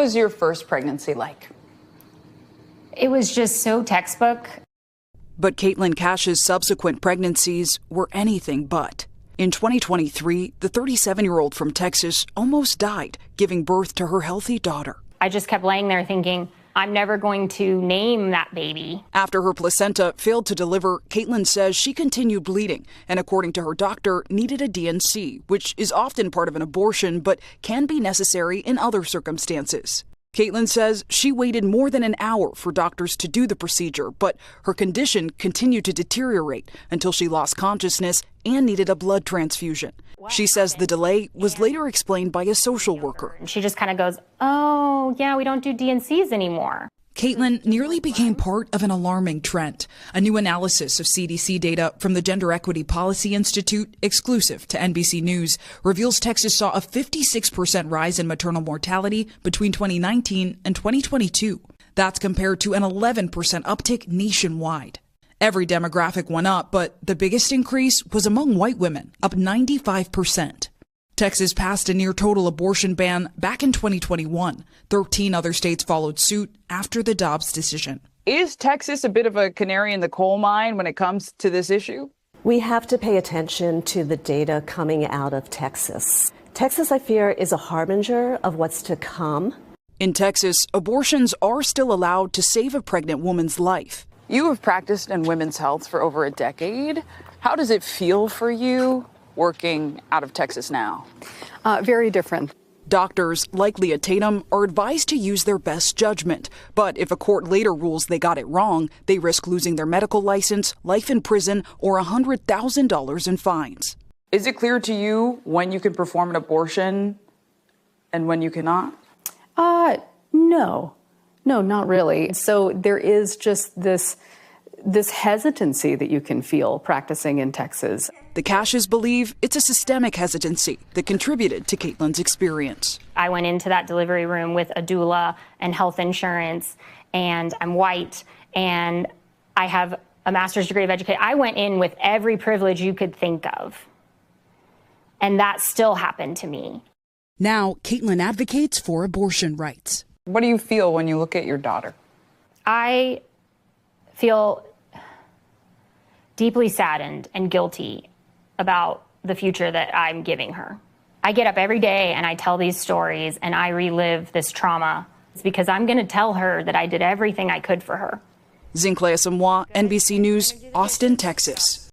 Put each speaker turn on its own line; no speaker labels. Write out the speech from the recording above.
What was your first pregnancy like?
It was just so textbook.
But Caitlin Cash's subsequent pregnancies were anything but. In 2023, the 37-year-old from Texas almost died, giving birth to her healthy daughter.
I just kept laying there thinking, I'm never going to name that baby.
After her placenta failed to deliver, Caitlin says she continued bleeding and, according to her doctor, needed a DNC, which is often part of an abortion but can be necessary in other circumstances. Caitlin says she waited more than an hour for doctors to do the procedure, but her condition continued to deteriorate until she lost consciousness and needed a blood transfusion. She says the delay was later explained by a social worker.
She just kind of goes, oh, yeah, we don't do DNCs anymore.
Caitlin nearly became part of an alarming trend. A new analysis of CDC data from the Gender Equity Policy Institute, exclusive to NBC News, reveals Texas saw a 56% rise in maternal mortality between 2019 and 2022. That's compared to an 11% uptick nationwide. Every demographic went up, but the biggest increase was among white women, up 95%. Texas passed a near-total abortion ban back in 2021. 13 other states followed suit after the Dobbs decision.
Is Texas a bit of a canary in the coal mine when it comes to this issue?
We have to pay attention to the data coming out of Texas. Texas, I fear, is a harbinger of what's to come.
In Texas, abortions are still allowed to save a pregnant woman's life.
You have practiced in women's health for over a decade. How does it feel for you working out of Texas now?
Very different.
Doctors, like Leah Tatum, are advised to use their best judgment. But if a court later rules they got it wrong, they risk losing their medical license, life in prison, or $100,000 in fines.
Is it clear to you when you can perform an abortion and when you cannot?
No, not really. So there is just this hesitancy that you can feel practicing in Texas.
The Cashes believe it's a systemic hesitancy that contributed to Caitlin's experience.
I went into that delivery room with a doula and health insurance, and I'm white, and I have a master's degree of education. I went in with every privilege you could think of, and that still happened to me.
Now, Caitlin advocates for abortion rights.
What do you feel when you look at your daughter?
I feel deeply saddened and guilty about the future that I'm giving her. I get up every day and I tell these stories and I relive this trauma. It's because I'm going to tell her that I did everything I could for her.
Zinklea Samoa, NBC News, Austin, Texas.